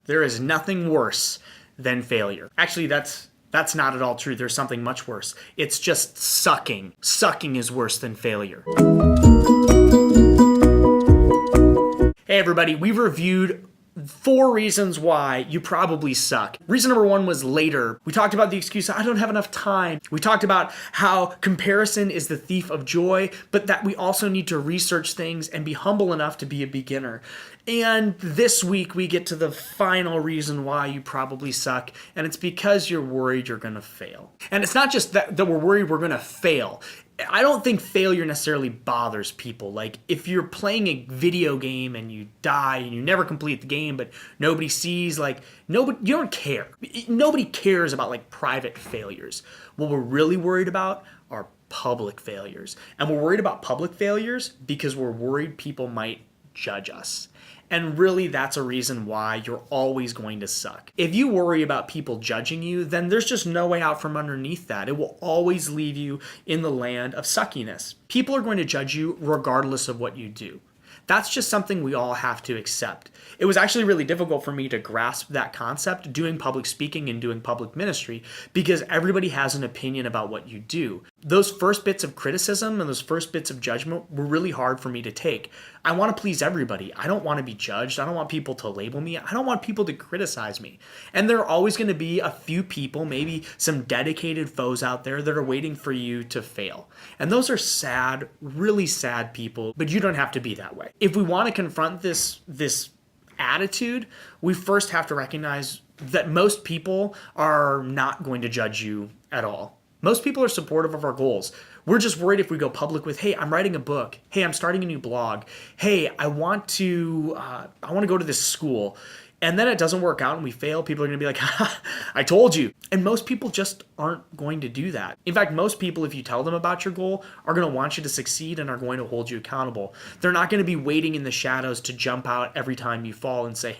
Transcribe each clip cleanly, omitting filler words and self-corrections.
There is nothing worse than failure. Actually, that's not at all true. There's something much worse. It's just sucking. Sucking is worse than failure. Hey everybody, we've reviewed 4 reasons why you probably suck. Reason number 1 was later. We talked about the excuse, I don't have enough time. We talked about how comparison is the thief of joy, but that we also need to research things and be humble enough to be a beginner. And this week we get to the final reason why you probably suck, and it's because you're worried you're gonna fail. And it's not just that we're worried we're gonna fail. I don't think failure necessarily bothers people. Like if you're playing a video game and you die and you never complete the game, but nobody sees, you don't care. Nobody cares about like private failures. What we're really worried about are public failures. And we're worried about public failures because we're worried people might judge us. And really, that's a reason why you're always going to suck. If you worry about people judging you, then there's just no way out from underneath that. It will always leave you in the land of suckiness. People are going to judge you regardless of what you do. That's just something we all have to accept. It was actually really difficult for me to grasp that concept doing public speaking and doing public ministry because everybody has an opinion about what you do. Those first bits of criticism and those first bits of judgment were really hard for me to take. I want to please everybody. I don't want to be judged. I don't want people to label me. I don't want people to criticize me. And there are always going to be a few people, maybe some dedicated foes out there that are waiting for you to fail. And those are sad, really sad people, but you don't have to be that way. If we want to confront this attitude, we first have to recognize that most people are not going to judge you at all. Most people are supportive of our goals. We're just worried if we go public with, hey, I'm writing a book. Hey, I'm starting a new blog. Hey, I want to go to this school. And then it doesn't work out and we fail. People are going to be like, I told you. And most people just aren't going to do that. In fact, most people, if you tell them about your goal, are going to want you to succeed and are going to hold you accountable. They're not going to be waiting in the shadows to jump out every time you fall and say,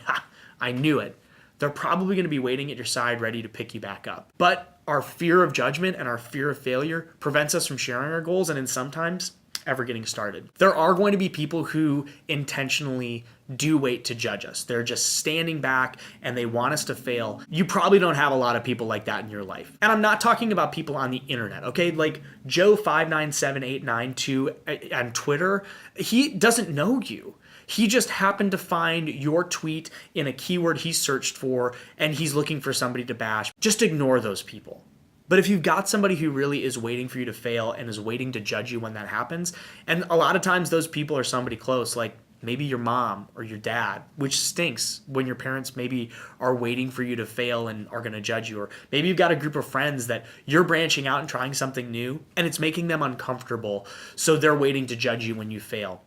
I knew it. They're probably going to be waiting at your side ready to pick you back up. But our fear of judgment and our fear of failure prevents us from sharing our goals and in sometimes ever getting started. There are going to be people who intentionally do wait to judge us. They're just standing back and they want us to fail. You probably don't have a lot of people like that in your life. And I'm not talking about people on the internet, okay? Like Joe597892 on Twitter, he doesn't know you. He just happened to find your tweet in a keyword he searched for and he's looking for somebody to bash. Just ignore those people. But if you've got somebody who really is waiting for you to fail and is waiting to judge you when that happens, and a lot of times those people are somebody close, like maybe your mom or your dad, which stinks when your parents maybe are waiting for you to fail and are going to judge you. Or maybe you've got a group of friends that you're branching out and trying something new and it's making them uncomfortable, so they're waiting to judge you when you fail.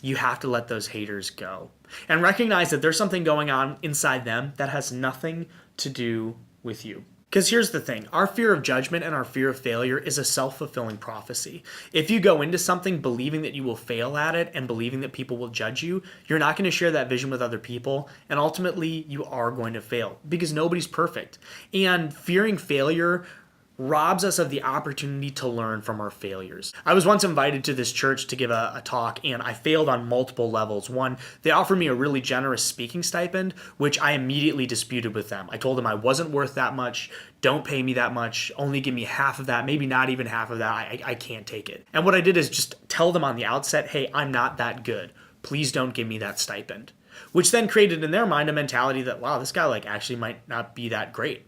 You have to let those haters go and recognize that there's something going on inside them that has nothing to do with you. Because here's the thing, our fear of judgment and our fear of failure is a self-fulfilling prophecy. If you go into something believing that you will fail at it and believing that people will judge you, you're not going to share that vision with other people, and ultimately you are going to fail because nobody's perfect. And fearing failure robs us of the opportunity to learn from our failures. I was once invited to this church to give a talk, and I failed on multiple levels. One, they offered me a really generous speaking stipend, which I immediately disputed with them. I told them I wasn't worth that much, don't pay me that much, only give me half of that, maybe not even half of that, I can't take it. And what I did is just tell them on the outset, hey, I'm not that good. Please don't give me that stipend. Which then created in their mind a mentality that, wow, this guy actually might not be that great.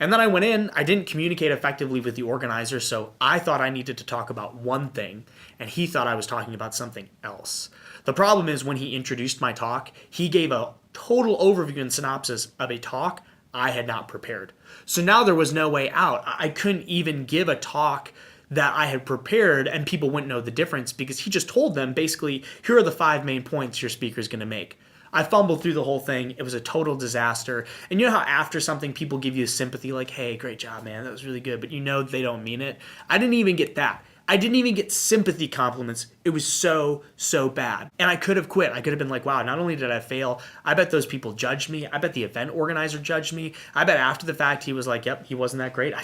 And then I went in, I didn't communicate effectively with the organizer, so I thought I needed to talk about one thing, and he thought I was talking about something else. The problem is when he introduced my talk, he gave a total overview and synopsis of a talk I had not prepared. So now there was no way out. I couldn't even give a talk that I had prepared and people wouldn't know the difference because he just told them basically, here are the 5 main points your speaker's going to make. I fumbled through the whole thing. It was a total disaster. And you know how after something people give you sympathy like, hey, great job, man, that was really good, but you know they don't mean it? I didn't even get that. I didn't even get sympathy compliments. It was so bad. And I could have quit. I could have been like, wow, not only did I fail, I bet those people judged me. I bet the event organizer judged me. I bet after the fact he was like, yep, he wasn't that great.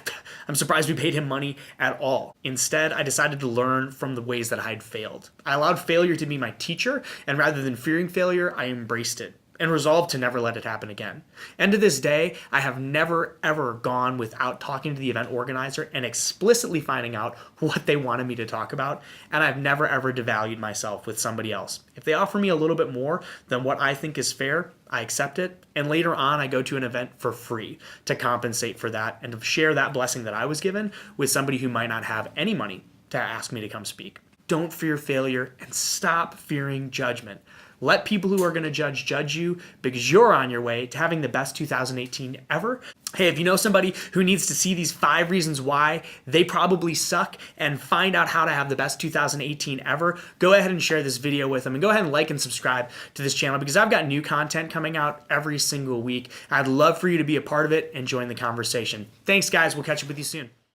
I'm surprised we paid him money at all. Instead, I decided to learn from the ways that I had failed. I allowed failure to be my teacher, and rather than fearing failure, I embraced it. and resolved to never let it happen again. And to this day, I have never ever gone without talking to the event organizer and explicitly finding out what they wanted me to talk about, and I've never ever devalued myself with somebody else. If they offer me a little bit more than what I think is fair, I accept it, and later on I go to an event for free to compensate for that and to share that blessing that I was given with somebody who might not have any money to ask me to come speak. Don't fear failure and stop fearing judgment. Let people who are going to judge you because you're on your way to having the best 2018 ever. Hey, if you know somebody who needs to see these 5 reasons why they probably suck and find out how to have the best 2018 ever, go ahead and share this video with them, and go ahead and like and subscribe to this channel because I've got new content coming out every single week. I'd love for you to be a part of it and join the conversation. Thanks, guys. We'll catch up with you soon.